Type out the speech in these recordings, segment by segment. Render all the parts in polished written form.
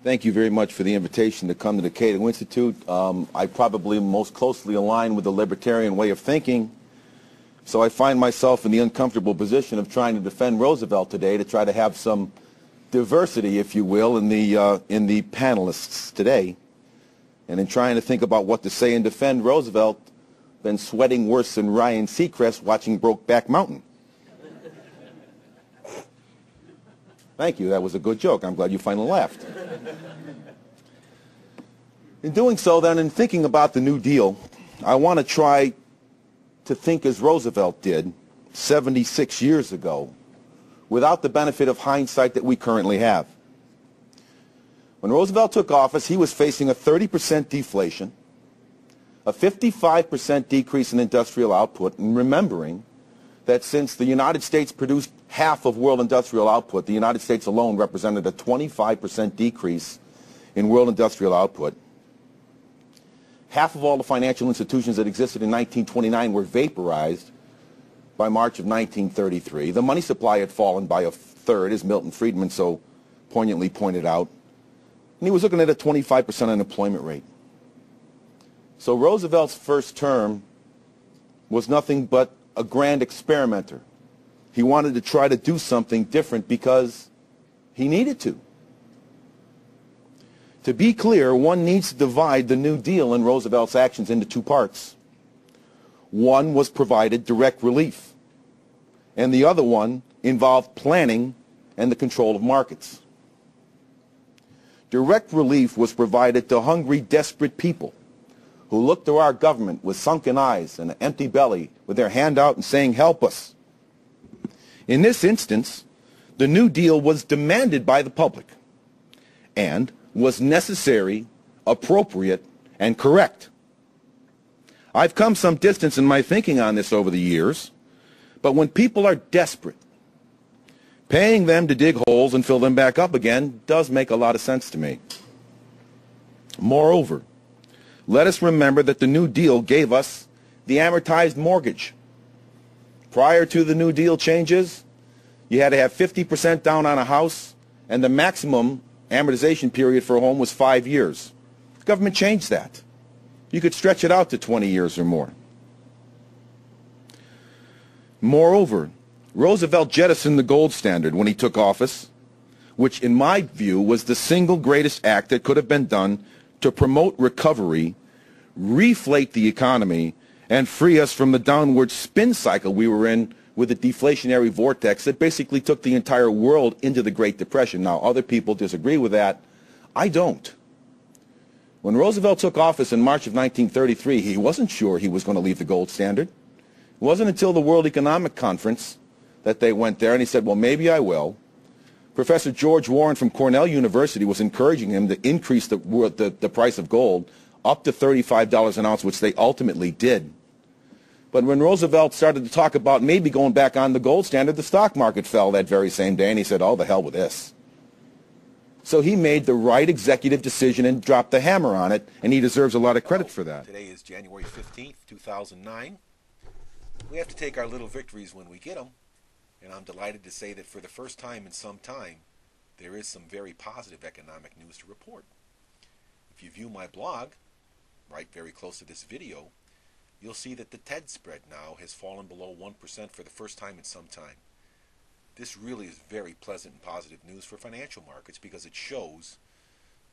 Thank you very much for the invitation to come to the Cato Institute. I probably most closely align with the libertarian way of thinking, so I find myself in the uncomfortable position of trying to defend Roosevelt today, to try to have some diversity, if you will, in the panelists today. And in trying to think about what to say and defend Roosevelt, been sweating worse than Ryan Seacrest watching Brokeback Mountain. Thank you. That was a good joke. I'm glad you finally laughed. In doing so, then, in thinking about the New Deal, I want to try to think as Roosevelt did 76 years ago, without the benefit of hindsight that we currently have. When Roosevelt took office, he was facing a 30% deflation, a 55% decrease in industrial output, and remembering that since the United States produced half of world industrial output, the United States alone represented a 25% decrease in world industrial output. Half of all the financial institutions that existed in 1929 were vaporized by March of 1933. The money supply had fallen by a third, as Milton Friedman so poignantly pointed out. And he was looking at a 25% unemployment rate. So Roosevelt's first term was nothing but a grand experimenter. He wanted to try to do something different because he needed to. To be clear, one needs to divide the New Deal and Roosevelt's actions into two parts. One was provided direct relief, and the other one involved planning and the control of markets. Direct relief was provided to hungry, desperate people who looked to our government with sunken eyes and an empty belly with their hand out and saying, "Help us." In this instance, the New Deal was demanded by the public and was necessary, appropriate, and correct. I've come some distance in my thinking on this over the years, but when people are desperate, paying them to dig holes and fill them back up again does make a lot of sense to me. Moreover, let us remember that the New Deal gave us the amortized mortgage. Prior to the New Deal changes, you had to have 50% down on a house, and the maximum amortization period for a home was 5 years. The government changed that. You could stretch it out to 20 years or more. Moreover, Roosevelt jettisoned the gold standard when he took office, which in my view was the single greatest act that could have been done to promote recovery, reflate the economy, and free us from the downward spin cycle we were in with a deflationary vortex that basically took the entire world into the Great Depression. Now, other people disagree with that. I don't. When Roosevelt took office in March of 1933, he wasn't sure he was going to leave the gold standard. It wasn't until the World Economic Conference that they went there, and he said, well, maybe I will. Professor George Warren from Cornell University was encouraging him to increase the price of gold up to $35 an ounce, which they ultimately did. But when Roosevelt started to talk about maybe going back on the gold standard, the stock market fell that very same day, and he said, oh, the hell with this. So he made the right executive decision and dropped the hammer on it, and he deserves a lot of credit for that. Today is January 15th, 2009. We have to take our little victories when we get them, and I'm delighted to say that for the first time in some time, there is some very positive economic news to report. If you view my blog, right very close to this video, you'll see that the TED spread now has fallen below 1% for the first time in some time. This really is very pleasant and positive news for financial markets because it shows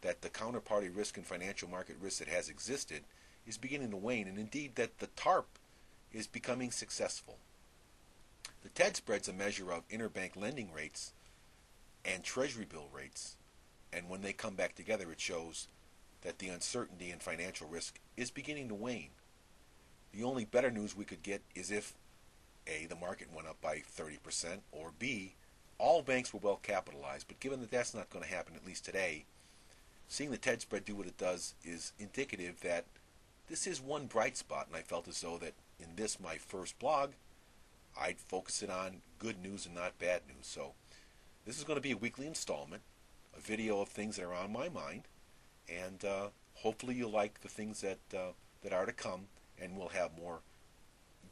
that the counterparty risk and financial market risk that has existed is beginning to wane, and indeed that the TARP is becoming successful. The TED spread's a measure of interbank lending rates and treasury bill rates, and when they come back together it shows that the uncertainty in financial risk is beginning to wane. The only better news we could get is if A, the market went up by 30%, or B, all banks were well capitalized. But given that that's not going to happen, at least today, seeing the TED spread do what it does is indicative that this is one bright spot, and I felt as though that in this, my first blog, I'd focus it on good news and not bad news. So this is going to be a weekly installment, a video of things that are on my mind, and hopefully you'll like the things that are to come, and we'll have more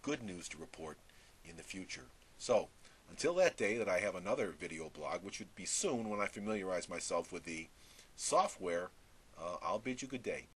good news to report in the future. So, until that day that I have another video blog, which would be soon when I familiarize myself with the software, I'll bid you good day.